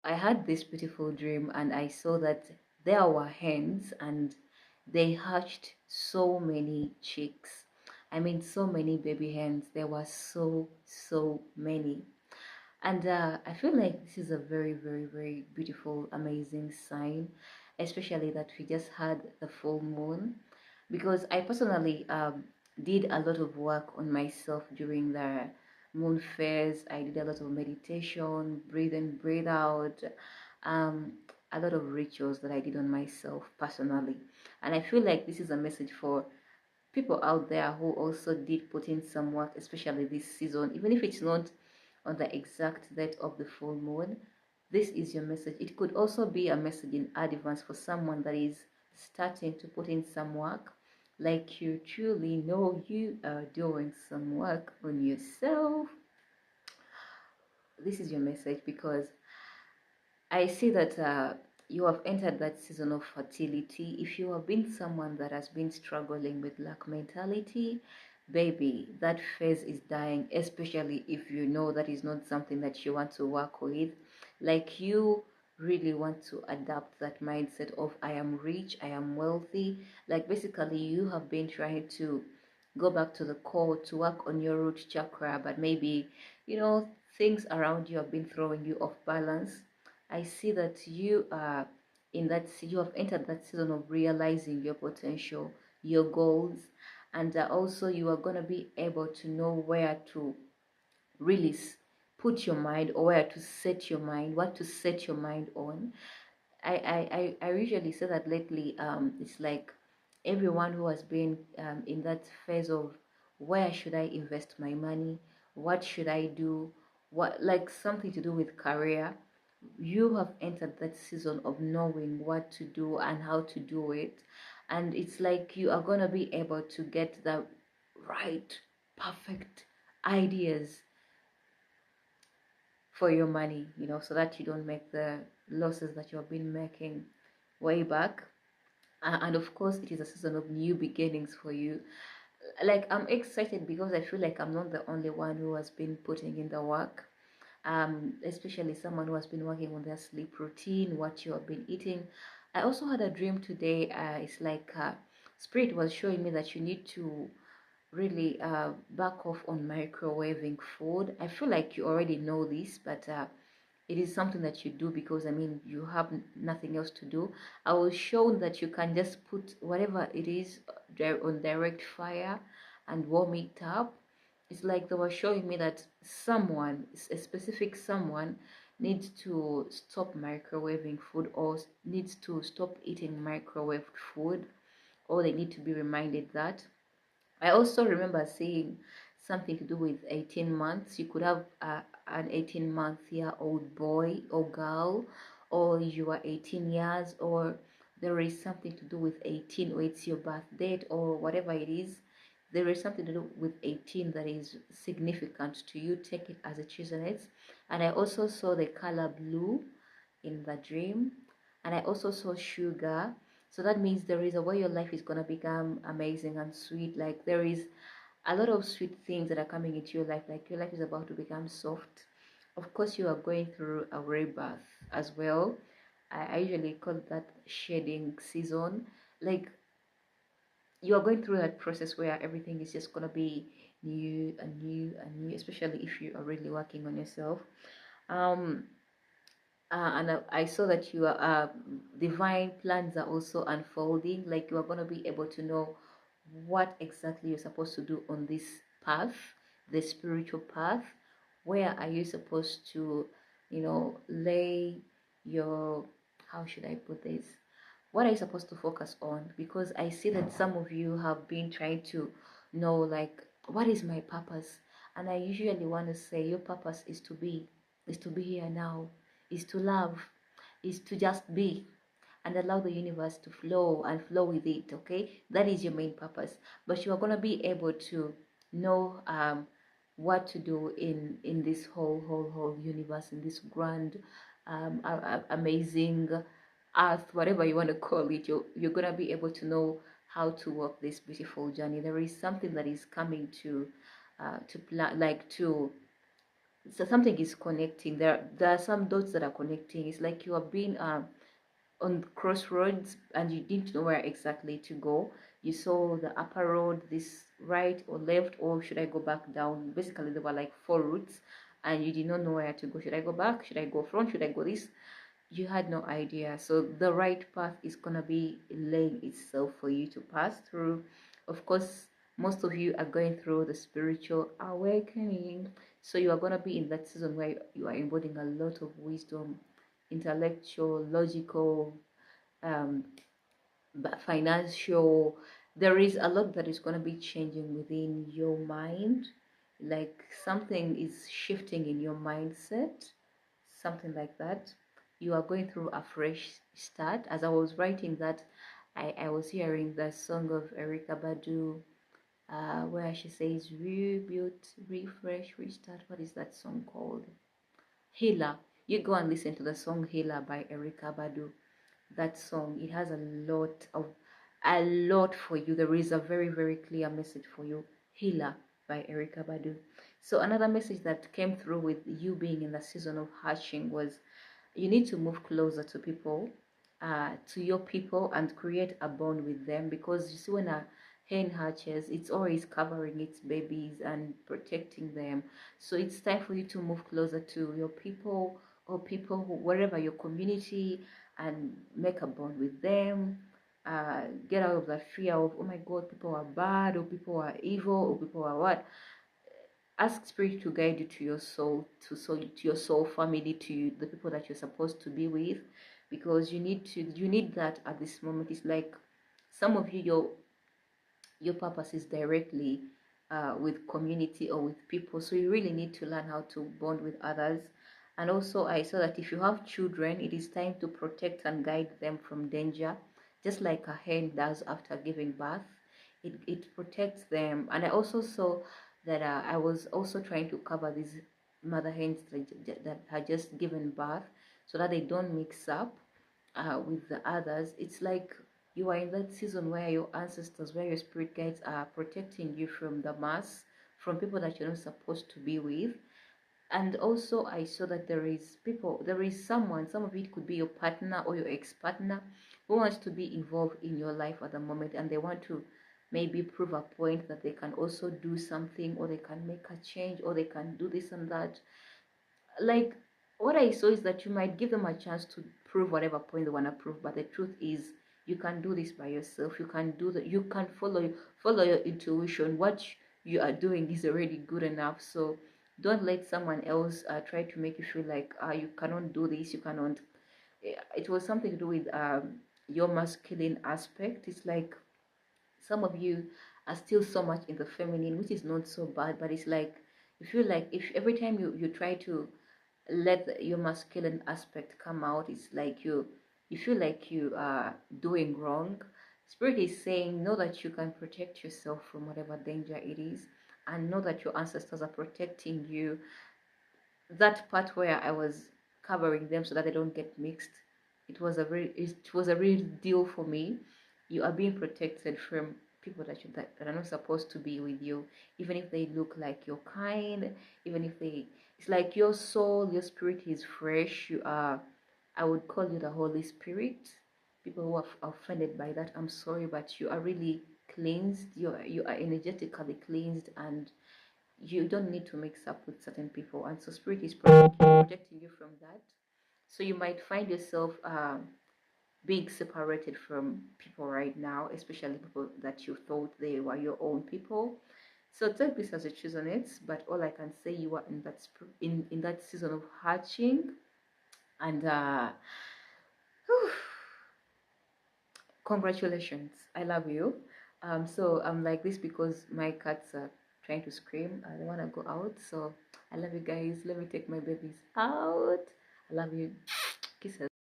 I had this beautiful dream and I saw that there were hens and they hatched so many chicks. I mean, so many baby hens. There were so many. And I feel like this is a very beautiful, amazing sign, especially that we just had the full moon. Because I personally did a lot of work on myself during the moon phase. I did a lot of meditation, breathe in, breathe out, um, a lot of rituals that I did on myself personally. And I feel like this is a message for people out there who also did put in some work, especially this season, even if it's not on the exact date of the full moon. This is your message. It could also be a message in advance for someone that is starting to put in some work, like you truly know you are doing some work on yourself. This is your message because I see that you have entered that season of fertility. If you have been someone that has been struggling with lack mentality, baby, that phase is dying, especially if you know that is not something that you want to work with. Like you really want to adapt that mindset of I am rich, I am wealthy. Like basically, you have been trying to go back to the core to work on your root chakra, but maybe, things around you have been throwing you off balance. I see that you are you have entered that season of realizing your potential, your goals, and also you are going to be able to know where to really put your mind, or where to set your mind, what to set your mind on. I usually say that lately, it's like everyone who has been in that phase of where should I invest my money, what should I do, what, like something to do with career, you have entered that season of knowing what to do and how to do it. And it's like you are going to be able to get the right, perfect ideas for your money, so that you don't make the losses that you have been making way back. And of course, it is a season of new beginnings for you. Like, I'm excited because I feel like I'm not the only one who has been putting in the work. Especially someone who has been working on their sleep routine, what you have been eating. I also had a dream today. It's like Spirit was showing me that you need to really back off on microwaving food. I feel like you already know this, but it is something that you do because I mean you have nothing else to do. I was shown that you can just put whatever it is on direct fire and warm it up. It's like they were showing me that someone, a specific someone, needs to stop microwaving food, or needs to stop eating microwaved food, or they need to be reminded that. I also remember seeing something to do with 18 months. You could have an 18-month-year-old boy or girl, or you are 18 years, or there is something to do with 18, or it's your birth date, or whatever it is. There is something to do with 18 that is significant to you. Take it as it resonates. And I also saw the color blue in the dream, and I also saw sugar. So that means there is a way your life is going to become amazing and sweet. Like there is a lot of sweet things that are coming into your life. Like your life is about to become soft. Of course, you are going through a rebirth as well. I usually call that shedding season. Like you are going through that process where everything is just going to be new and new and new, especially if you are really working on yourself. Um, and I saw that your divine plans are also unfolding. Like you are going to be able to know what exactly you're supposed to do on this path, the spiritual path. Where are you supposed to, lay your, how should I put this? What are you supposed to focus on? Because I see that some of you have been trying to know, like, what is my purpose? And I usually want to say, your purpose is to be here now, is to love, is to just be and allow the universe to flow and flow with it. Okay, that is your main purpose. But you are going to be able to know what to do in this whole universe, in this grand amazing earth, whatever you want to call it. You're going to be able to know how to walk this beautiful journey. There is something that is coming to plan, like So something is connecting. There are some dots that are connecting. It's like you are being on crossroads and you didn't know where exactly to go. You saw the upper road, this right or left, or should I go back down? Basically, there were like four routes, and you did not know where to go. Should I go back? Should I go front? Should I go this? You had no idea. So the right path is gonna be laying itself for you to pass through. Of course, most of you are going through the spiritual awakening, so you are gonna be in that season where you are embodying a lot of wisdom, intellectual, logical, um, but financial. There is a lot that is going to be changing within your mind, like something is shifting in your mindset, something like that. You are going through a fresh start. As I was writing that, I was hearing the song of Erika Badu, where she says rebuild, refresh, restart. What is that song called? Healer. You go and listen to the song Healer by Erika Badu. That song, it has a lot for you. There is a very, very clear message for you. Healer by Erika Badu. So another message that came through with you being in the season of hatching was you need to move closer to people, to your people, and create a bond with them, because you see when a hen hatches, it's always covering its babies and protecting them. So it's time for you to move closer to your people, or people who, wherever your community, and make a bond with them. Get out of that fear of, oh my god, people are bad, or people are evil, or people are what. Ask spirit to guide you to your soul, to your soul family, to you, the people that you're supposed to be with, because you need that at this moment. It's like some of you, your purpose is directly with community or with people, so you really need to learn how to bond with others. And also I saw that if you have children, it is time to protect and guide them from danger, just like a hen does after giving birth. It protects them. And I also saw that I was also trying to cover these mother hens that had just given birth, so that they don't mix up with the others. It's like you are in that season where your ancestors, where your spirit guides are protecting you from the mass, from people that you're not supposed to be with. And also I saw that there is someone, some of it could be your partner or your ex-partner, who wants to be involved in your life at the moment, and they want to maybe prove a point that they can also do something, or they can make a change, or they can do this and that. Like, what I saw is that you might give them a chance to prove whatever point they want to prove, but the truth is you can do this by yourself. You can do that. You can follow your intuition. What you are doing is already good enough. So don't let someone else try to make you feel like you cannot do this, you cannot. It was something to do with your masculine aspect. It's like some of you are still so much in the feminine, which is not so bad, but it's like you feel like if every time you try to let your masculine aspect come out, it's like you feel like you are doing wrong. Spirit is saying, know that you can protect yourself from whatever danger it is, and know that your ancestors are protecting you. That part where I was covering them so that they don't get mixed, it was a real deal for me. You are being protected from people that are not supposed to be with you, even if they look like you're kind, even if they, it's like your soul, your spirit is fresh. You are, I would call you the Holy Spirit. People who are offended by that, I'm sorry, but you are really cleansed. You are energetically cleansed, and you don't need to mix up with certain people. And so spirit is protecting you from that. So you might find yourself being separated from people right now, especially people that you thought they were your own people. So take this as a choose on it, but all I can say, you are in that in that season of hatching. And congratulations, I love you. So I'm like this because my cats are trying to scream. I don't want to go out. So I love you guys. Let me take my babies out. I love you. Kisses.